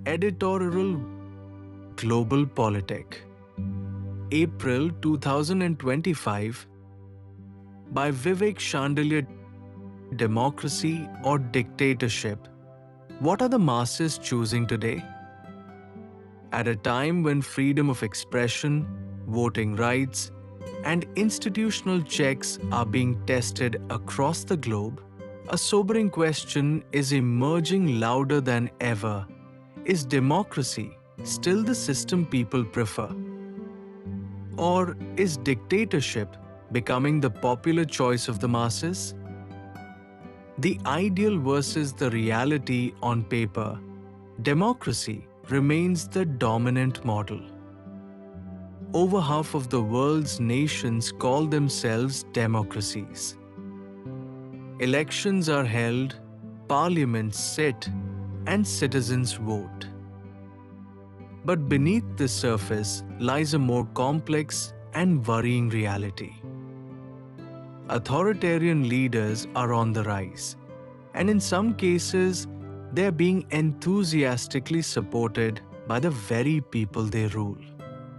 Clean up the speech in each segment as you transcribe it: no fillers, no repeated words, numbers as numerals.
Editorial Global Politic, April 2025, by Vivek. Shandilya. Democracy or dictatorship? What are the masses choosing today? At a time when freedom of expression, voting rights, and institutional checks are being tested across the globe, a sobering question is emerging louder than ever. Is democracy still the system people prefer? Or is dictatorship becoming the popular choice of the masses? The ideal versus the reality on paper, democracy remains the dominant model. Over half of the world's nations call themselves democracies. Elections are held, parliaments sit, and citizens vote. But beneath the surface lies a more complex and worrying reality. Authoritarian leaders are on the rise, and in some cases, they are being enthusiastically supported by the very people they rule.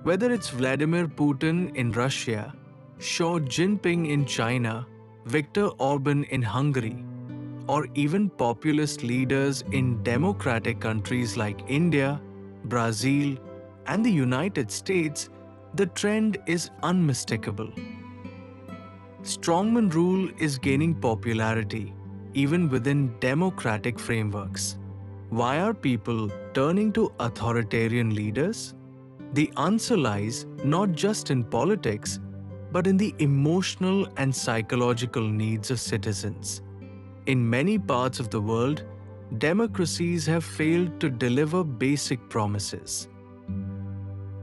Whether it's Vladimir Putin in Russia, Xi Jinping in China, Viktor Orban in Hungary, or even populist leaders in democratic countries like India, Brazil, and the United States, the trend is unmistakable. Strongman rule is gaining popularity even within democratic frameworks. Why are people turning to authoritarian leaders? The answer lies not just in politics, but in the emotional and psychological needs of citizens. In many parts of the world, democracies have failed to deliver basic promises.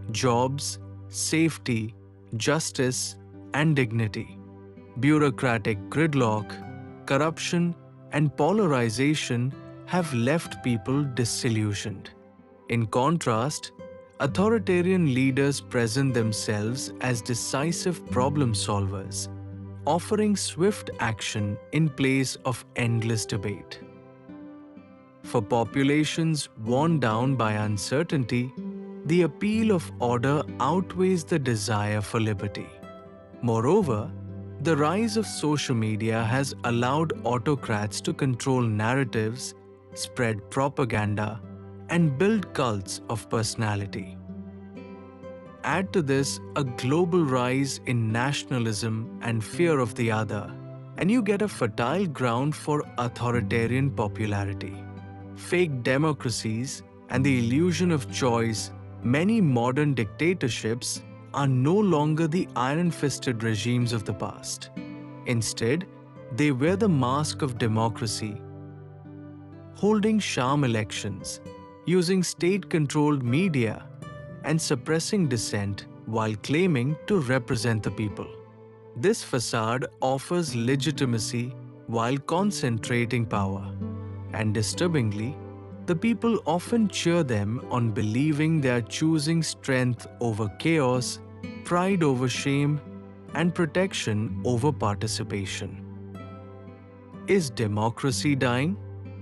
Jobs, safety, justice, and dignity. Bureaucratic gridlock, corruption, and polarization have left people disillusioned. In contrast, authoritarian leaders present themselves as decisive problem solvers, offering swift action in place of endless debate. For populations worn down by uncertainty, the appeal of order outweighs the desire for liberty. Moreover, the rise of social media has allowed autocrats to control narratives, spread propaganda, and build cults of personality. Add to this a global rise in nationalism and fear of the other, and you get a fertile ground for authoritarian popularity. Fake democracies and the illusion of choice, many modern dictatorships are no longer the iron-fisted regimes of the past. Instead, they wear the mask of democracy, holding sham elections, using state-controlled media, and suppressing dissent while claiming to represent the people. This facade offers legitimacy while concentrating power, and disturbingly, the people often cheer them on believing they are choosing strength over chaos, pride over shame, and protection over participation. Is democracy dying?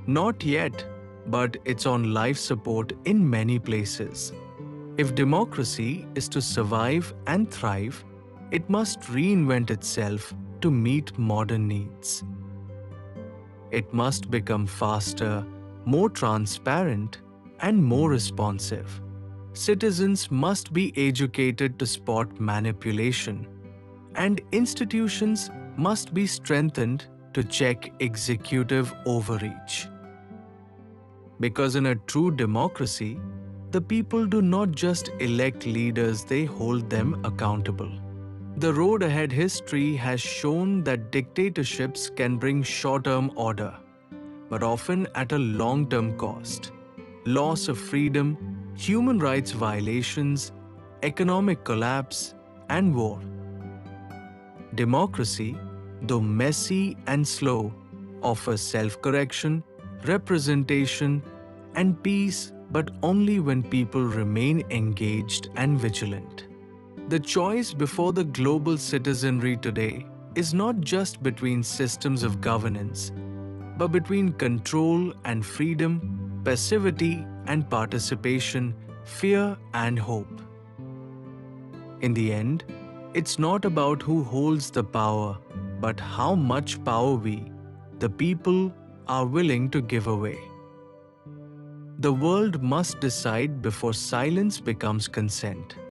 Not yet, but it's on life support in many places. If democracy is to survive and thrive, it must reinvent itself to meet modern needs. It must become faster, more transparent, and more responsive. Citizens must be educated to spot manipulation, and institutions must be strengthened to check executive overreach. Because in a true democracy, the people do not just elect leaders, they hold them accountable. The road ahead history has shown that dictatorships can bring short-term order, but often at a long-term cost. Loss of freedom, human rights violations, economic collapse, and war. Democracy, though messy and slow, offers self-correction, representation, and peace, but only when people remain engaged and vigilant. The choice before the global citizenry today is not just between systems of governance, but between control and freedom, passivity and participation, fear and hope. In the end, it's not about who holds the power, but how much power we, the people, are willing to give away. The world must decide before silence becomes consent.